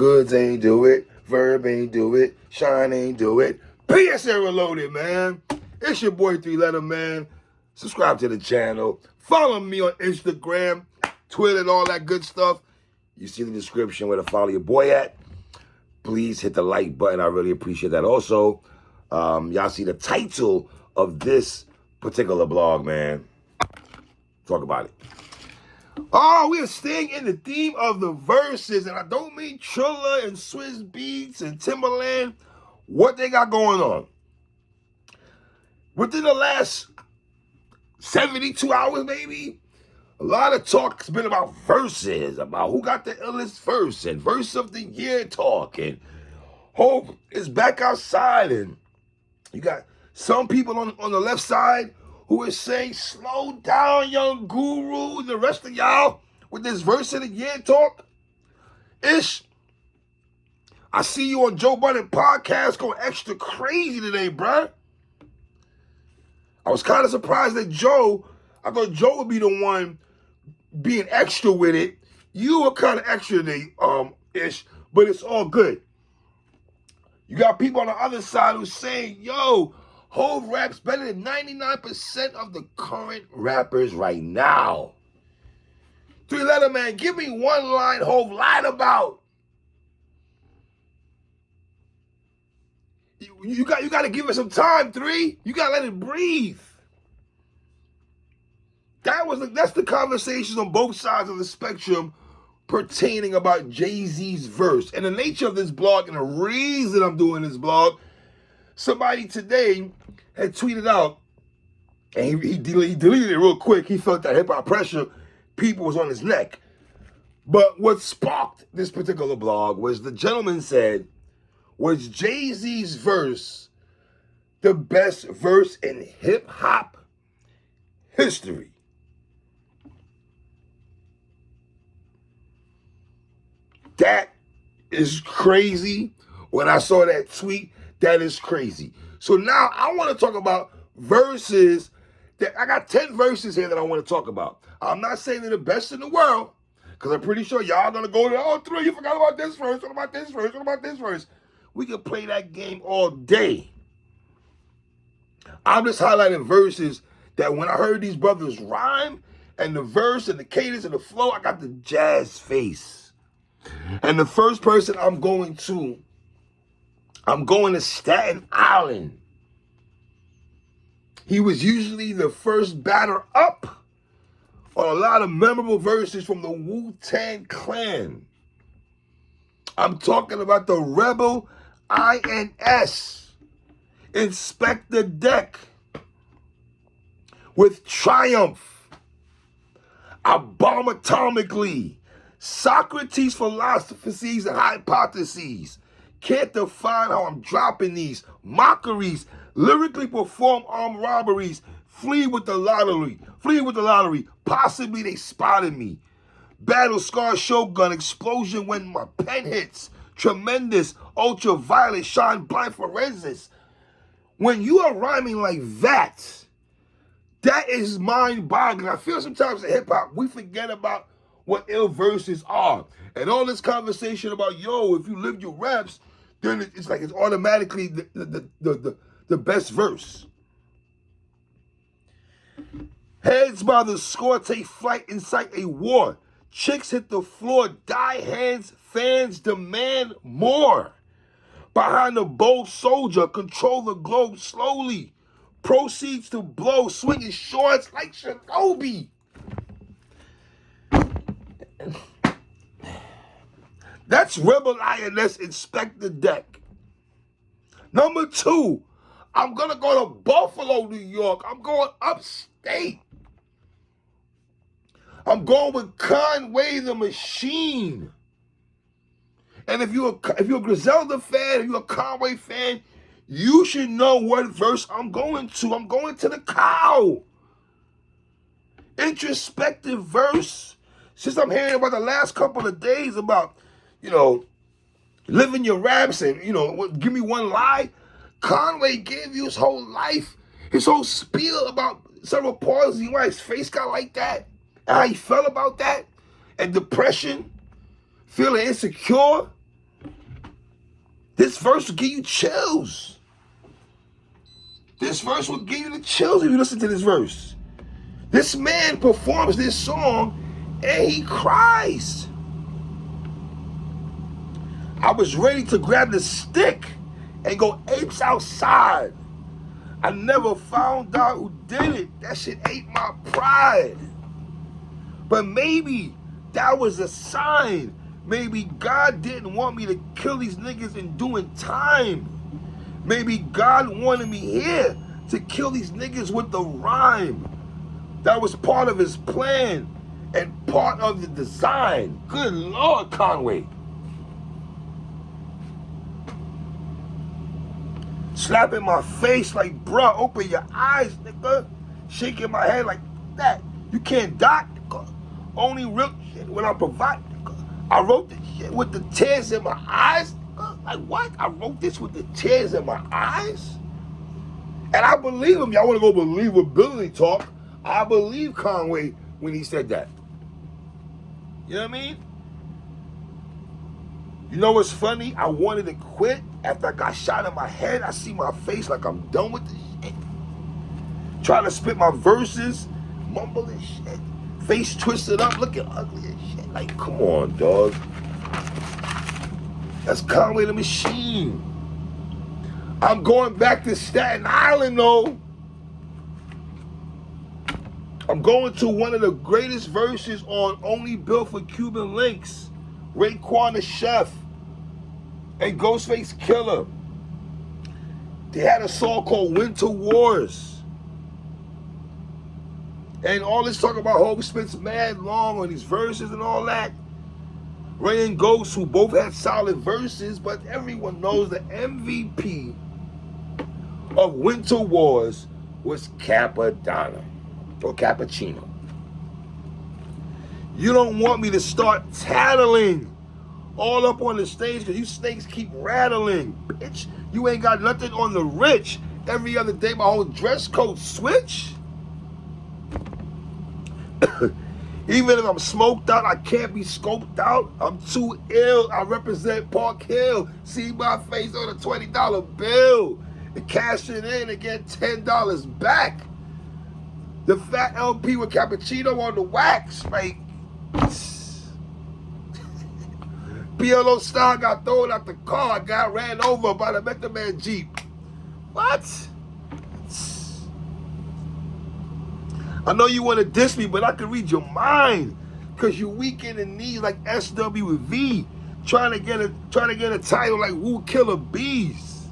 Goods ain't do it. Verb ain't do it. Shine ain't do it. PSA Reloaded, man. It's your boy 3-Letter Man. Subscribe to the channel. Follow me on Instagram, Twitter, and all that good stuff. You see the description where to follow your boy at. Please hit the like button. I really appreciate that. Also, y'all see the title of this particular blog, man. Talk about it. Oh, we are staying in the theme of the verses, and I don't mean Trilla and Swizz Beatz and Timberland. What they got going on? Within the last 72 hours, maybe, a lot of talk's been about verses, about who got the illest verse, and verse of the year talk, and Hope is back outside, and you got some people on the left side who is saying, slow down, young guru, and the rest of y'all with this verse of the year talk. Ish, I see you on Joe Budden podcast going extra crazy today, bruh. I was kind of surprised that I thought Joe would be the one being extra with it. You were kind of extra today, Ish, but it's all good. You got people on the other side who's saying, yo, Hov raps better than 99% of the current rappers right now. 3-Letter Man, give me one line Hov lied about. You got to give it some time, 3. You got to let it breathe. That's the conversations on both sides of the spectrum pertaining about Jay-Z's verse. And the nature of this blog and the reason I'm doing this blog, somebody today had tweeted out, and he deleted it real quick. He felt that hip-hop pressure, people was on his neck. But what sparked this particular blog was the gentleman said, was Jay-Z's verse the best verse in hip-hop history? That is crazy. When I saw that tweet, that is crazy. So now I want to talk about verses. I got 10 verses here that I want to talk about. I'm not saying they're the best in the world, because I'm pretty sure y'all going to go to, oh, 3, you forgot about this verse. What about this verse? What about this verse? We can play that game all day. I'm just highlighting verses that when I heard these brothers rhyme and the verse and the cadence and the flow, I got the jazz face. And the first person I'm going to Staten Island. He was usually the first batter up on a lot of memorable verses from the Wu-Tang Clan. I'm talking about the Rebel INS, Inspector Deck, with Triumph, I Bomb Atomically, Socrates' Philosophies and Hypotheses, Can't Define How I'm Dropping These, Mockeries, Lyrically Perform Armed Robberies, Flee with the Lottery, Possibly They Spotted Me, Battle Scar Shogun, Explosion When My Pen Hits, Tremendous, Ultraviolet, Shine Blind Forensics. When you are rhyming like that, that is mind-boggling. I feel sometimes in hip-hop, we forget about what ill verses are. And all this conversation about, yo, if you live your raps, then it's like it's automatically the best verse. Heads by the score take flight, incite a war. Chicks hit the floor, die hands, fans demand more. Behind the bold soldier, control the globe slowly. Proceeds to blow, swinging shorts like Shinobi. That's Rebel INS, Inspector Deck. Number 2, I'm going to go to Buffalo, New York. I'm going upstate. I'm going with Conway the Machine. And if you're a Griselda fan, if you're a Conway fan, you should know what verse I'm going to. I'm going to the cow. Introspective verse. Since I'm hearing about the last couple of days about, living your raps and, give me one lie. Conway gave you his whole life, his whole spiel about cerebral palsy, why his face got like that, and how he felt about that, and depression, feeling insecure. This verse will give you chills. This verse will give you the chills if you listen to this verse. This man performs this song and he cries. I was ready to grab the stick and go apes outside. I never found out who did it. That shit ate my pride. But maybe that was a sign. Maybe God didn't want me to kill these niggas in doing time. Maybe God wanted me here to kill these niggas with the rhyme. That was part of his plan and part of the design. Good Lord, Conway. Slapping my face like, bruh, open your eyes, nigga. Shaking my head like that. You can't die, nigga. Only real shit when I provide, nigga. I wrote this shit with the tears in my eyes, nigga. Like, what? I wrote this with the tears in my eyes? And I believe him. Y'all want to go believability talk? I believe Conway when he said that. You know what I mean? You know what's funny? I wanted to quit after I got shot in my head. I see my face like I'm done with this shit. Trying to spit my verses, mumbling shit. Face twisted up, looking ugly as shit. Like, come on, dog. That's Conway the Machine. I'm going back to Staten Island, though. I'm going to one of the greatest verses on Only Built for Cuban Links. Raekwon the Chef and Ghostface Killer. They had a song called Winter Wars. And all this talk about Hov spends mad long on these verses and all that. Ray and Ghost, who both had solid verses, but everyone knows the MVP of Winter Wars was Capadonna or Cappuccino. You don't want me to start tattling all up on the stage because you snakes keep rattling. Bitch, you ain't got nothing on the rich. Every other day my whole dress code switch. Even if I'm smoked out, I can't be scoped out. I'm too ill. I represent Park Hill. See my face on a $20 bill. And cash it in and get $10 back. The fat LP with cappuccino on the wax, like, PLO style got thrown out the car. I got ran over by the Method Man Jeep. What? I know you want to diss me, but I can read your mind. Cause you weak in the knees like SWV. Trying to get a title like Woo Killer Bees.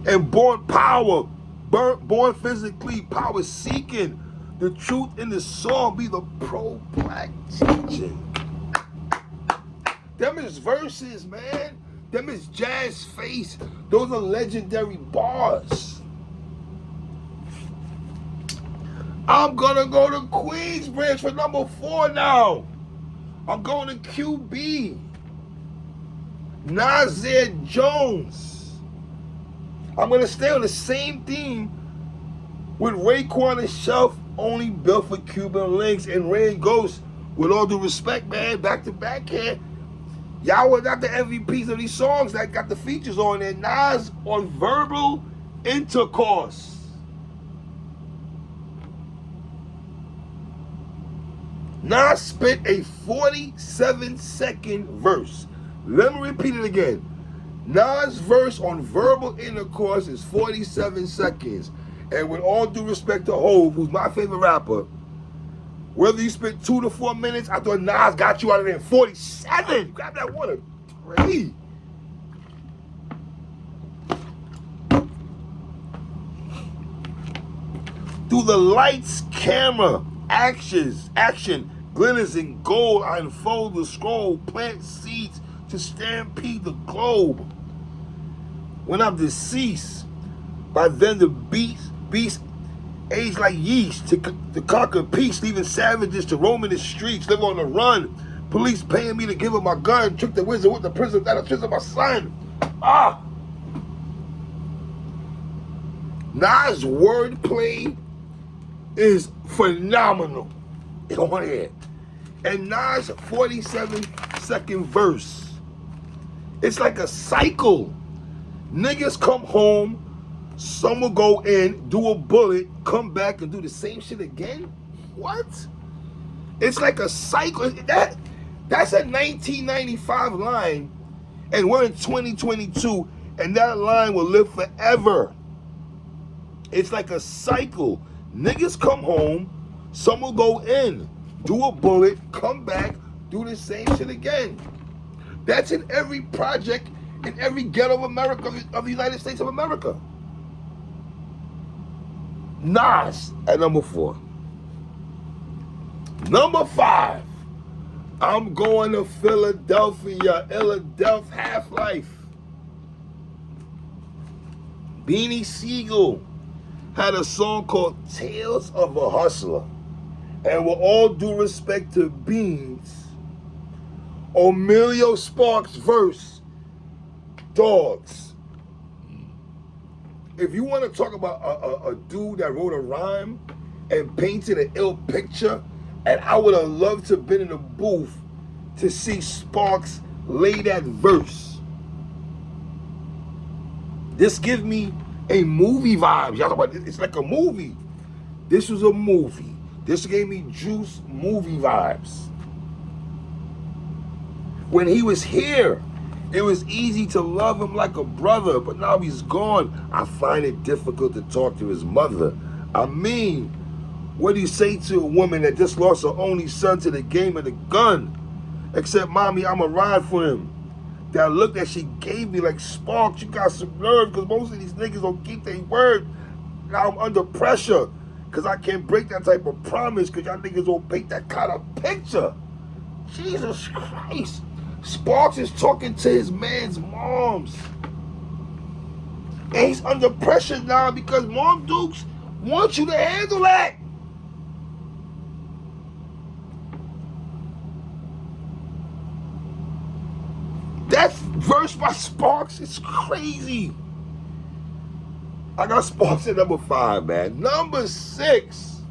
And Born Power. Born physically, power seeking. The truth in the song be the pro-black teaching. Them is verses, man. Them is jazz face. Those are legendary bars. I'm gonna go to Queensbridge for number 4 now. I'm going to QB. Nasir Jones. I'm gonna stay on the same theme with Raekwon and Shelf, Only Built for Cuban Links, and Ray and Ghost. With all due respect, man, back to back here. Y'all were not the MVPs of these songs that got the features on there. Nas on Verbal Intercourse. Nas spit a 47-second verse. Let me repeat it again. Nas' verse on Verbal Intercourse is 47 seconds. And with all due respect to Hov, who's my favorite rapper, whether you spent 2 to 4 minutes, I thought Nas got you out of there in 47. Grab that water. 3. Through the lights, camera, action, glitters in gold, I unfold the scroll, plant seeds to stampede the globe. When I'm deceased, by then the beast age like yeast to conquer peace, leaving savages to roam in the streets, live on the run. Police paying me to give up my gun, trick the wizard with the prison that'll prison my son. Nas' wordplay is phenomenal. On here. And Nas' 47-second verse It's like a cycle. Niggas come home, some will go in, do a bullet, come back and do the same shit again? What? It's like a cycle. That's a 1995 line, and we're in 2022, and that line will live forever. It's like a cycle. Niggas come home, some will go in, do a bullet, come back, do the same shit again. That's in every project, in every ghetto of America, of the United States of America. Nas at number 4. Number 5, I'm going to Philadelphia, Half-Life. Beanie Siegel had a song called Tales of a Hustler. And with all due respect to Beans, Emilio Sparks' verse, dogs. If you want to talk about a dude that wrote a rhyme and painted an ill picture, and I would have loved to have been in the booth to see Sparks lay that verse. This gives me a movie vibe. Y'all talk about it's like a movie. This was a movie. This gave me Juice movie vibes. When he was here, it was easy to love him like a brother, but now he's gone. I find it difficult to talk to his mother. I mean, what do you say to a woman that just lost her only son to the game of the gun? Except, mommy, I'ma ride for him. That look that she gave me like Sparks, you got some nerve, because most of these niggas don't keep their word. Now I'm under pressure, because I can't break that type of promise, because y'all niggas don't paint that kind of picture. Jesus Christ. Sparks is talking to his man's moms. And he's under pressure now because Mom Dukes wants you to handle that. That verse by Sparks is crazy. I got Sparks at number 5, man. Number 6.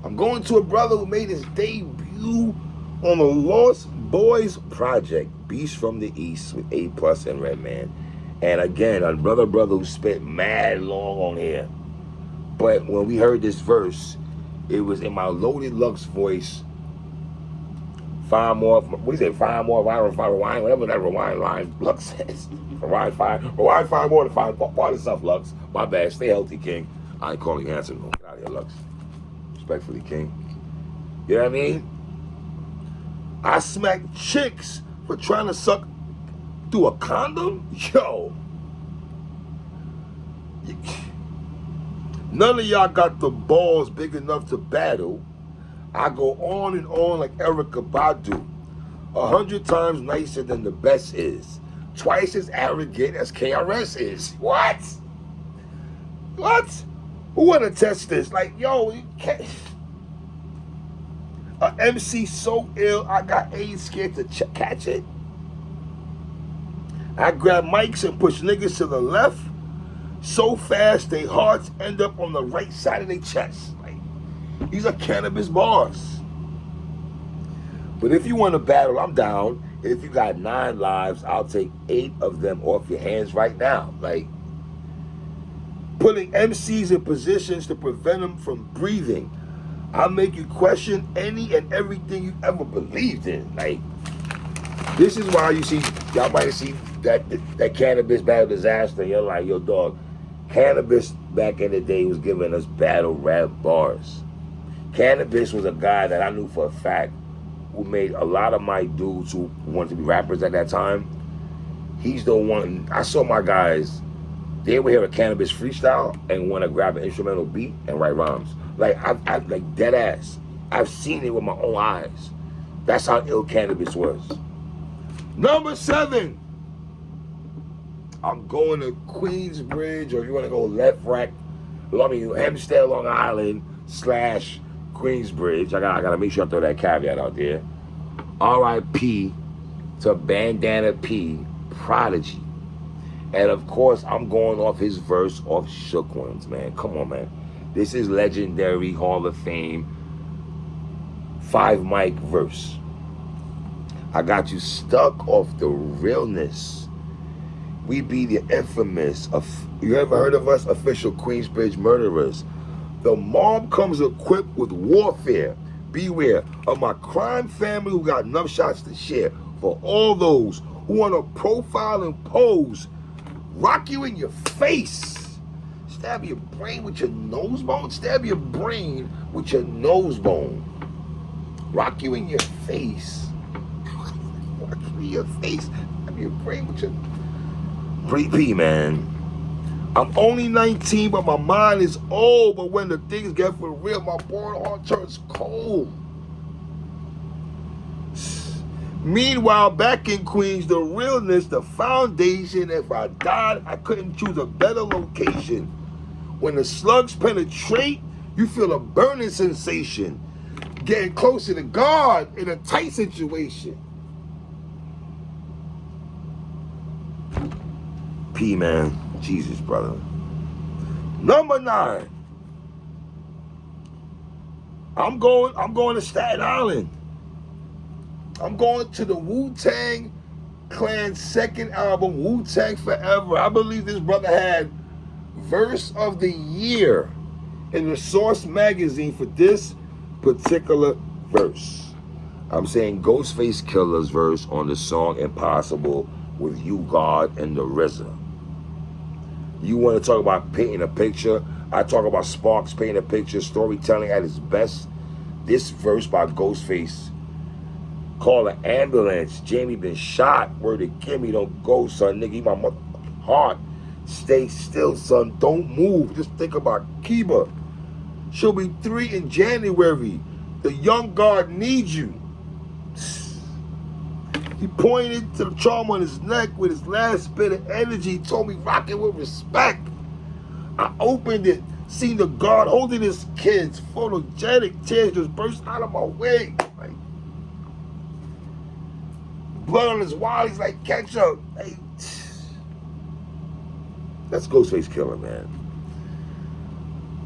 I'm going to a brother who made his debut on the Lost Boys project, Beast from the East, with A+ and Redman. And again, a brother who spent mad long on here. But when we heard this verse, it was in my Loaded Lux voice. 5 more, what do you say, 5 more, rewind, whatever that rewind line Lux says. Rewind 5 more to find part of stuff, Lux. My bad, stay healthy, King. I ain't calling you handsome, no. Get out of here, Lux. Respectfully, King. You know what I mean? I smack chicks for trying to suck through a condom? Yo. None of y'all got the balls big enough to battle. I go on and on like Erykah Badu. 100 times nicer than the best is. Twice as arrogant as KRS is. What? What? Who wanna test this? Like, yo, you can't. A MC so ill, I got AIDS scared to catch it. I grab mics and push niggas to the left so fast they hearts end up on the right side of their chest. Like, these are cannabis bars. But if you want to battle, I'm down. If you got 9 lives, I'll take 8 of them off your hands right now. Like, putting MCs in positions to prevent them from breathing. I'll make you question any and everything you ever believed in. Like, this is why you see, y'all might have seen that cannabis battle disaster. You're like, yo, dog, cannabis back in the day was giving us battle rap bars. Cannabis was a guy that I knew for a fact who made a lot of my dudes who wanted to be rappers at that time. He's the one, I saw my guys, they would hear a cannabis freestyle and want to grab an instrumental beat and write rhymes. Like, I like dead ass. I've seen it with my own eyes. That's how ill cannabis was. Number 7. I'm going to Queensbridge, or if you want to go left, right, Hempstead, Long Island / Queensbridge. I gotta make sure I throw that caveat out there. R.I.P. to Bandana P, Prodigy. And of course, I'm going off his verse off Shook Ones, man. Come on, man. This is legendary Hall of Fame 5 mic verse. I got you stuck off the realness. We be the infamous, you ever heard of us? Official Queensbridge murderers. The mob comes equipped with warfare. Beware of my crime family who got enough shots to share. For all those who want to profile and pose, rock you in your face, stab your brain with your nose bone, stab your brain with your nose bone, rock you in your face, rock you in your face, stab your brain with your... Pre-P, man. I'm only 19, but my mind is old. But when the things get for real, my born heart turns cold. Meanwhile, back in Queens, the realness, the foundation, if I died, I couldn't choose a better location. When the slugs penetrate, you feel a burning sensation. Getting closer to God in a tight situation. P, man. Jesus, brother. Number 9. I'm going to Staten Island. I'm going to the Wu-Tang Clan's second album, Wu-Tang Forever. I believe this brother had verse of the year in the Source magazine for this particular verse. I'm saying Ghostface Killer's verse on the song Impossible with You, God, and the RZA. You want to talk about painting a picture? I talk about Sparks painting a picture, storytelling at its best. This verse by Ghostface, call an ambulance. Jamie been shot. Word to Kimmy, don't go, son. Nigga, eat my heart. Stay still, son. Don't move. Just think about Kiba. She'll be 3 in January. The young guard needs you. He pointed to the charm on his neck with his last bit of energy. Told me, rock it with respect. I opened it, seen the guard holding his kids. Photogenic tears just burst out of my way. Like, blood on his wallies like ketchup. Hey, that's Ghostface Killer, man.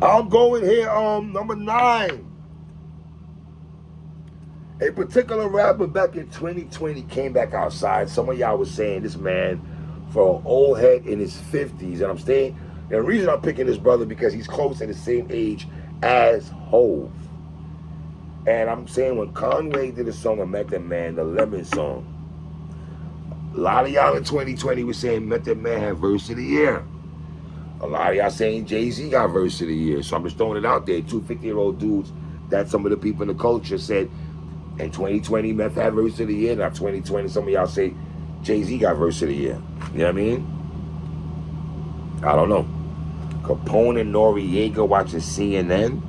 I'm going here, number 9. A particular rapper back in 2020 came back outside. Some of y'all was saying this man for an old head in his 50s. And I'm saying, the reason I'm picking this brother because he's close to the same age as Hove. And I'm saying when Conway did a song of Method Man, the Lemon song, a lot of y'all in 2020 was saying Method Man had verse of the year. A lot of y'all saying Jay-Z got verse of the year. So I'm just throwing it out there. 2 50-year-old dudes that some of the people in the culture said in 2020 Meth had verse of the year. Now 2020 some of y'all say Jay-Z got verse of the year. You know what I mean? I don't know. Capone and Noriega watching CNN.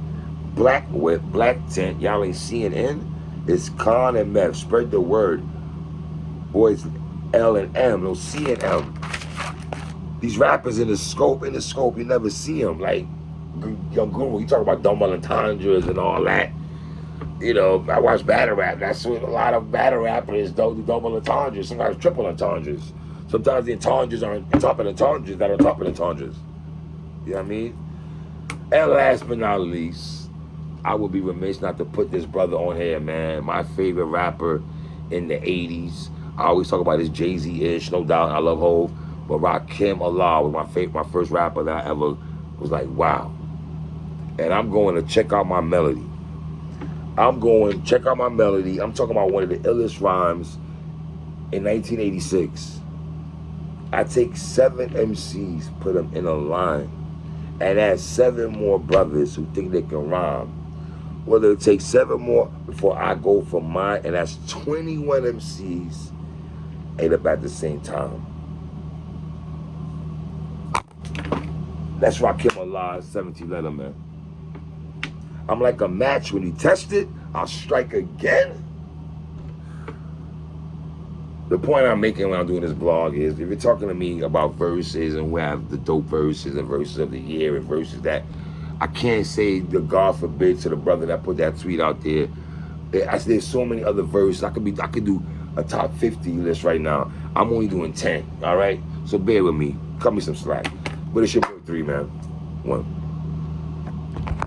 Black Whip, Black Tent, y'all ain't CNN. It's Con and Meth. Spread the word. Boys, L and M, no C and M. These rappers in the scope, you never see them. Like Young Guru, you talk about double entendres and all that. You know, I watch battle rap. That's what a lot of battle rappers don't do, double entendres, sometimes triple entendres. Sometimes the entendres aren't top of entendres that are top of entendres. You know what I mean? And last but not least, I would be remiss not to put this brother on here, man. My favorite rapper in the 80s. I always talk about this Jay-Z-ish, no doubt. I love Hove. But Rakim Allah was my first rapper that I ever was like, wow. And I'm going to check out my melody. I'm talking about one of the illest rhymes in 1986. I take 7 MCs, put them in a line, and add 7 more brothers who think they can rhyme. Whether it takes 7 more before I go for mine, and that's 21 MCs ate up at the same time. That's Rakim Allah, 17 letter, man. I'm like a match. When you test it, I'll strike again. The point I'm making when I'm doing this blog is, if you're talking to me about verses and we have the dope verses and verses of the year and verses that, I can't say the God forbid to the brother that put that tweet out there. There's so many other verses. I could do a top 50 list right now. I'm only doing 10, all right? So bear with me. Cut me some slack. But it's your boy 3, man. 1.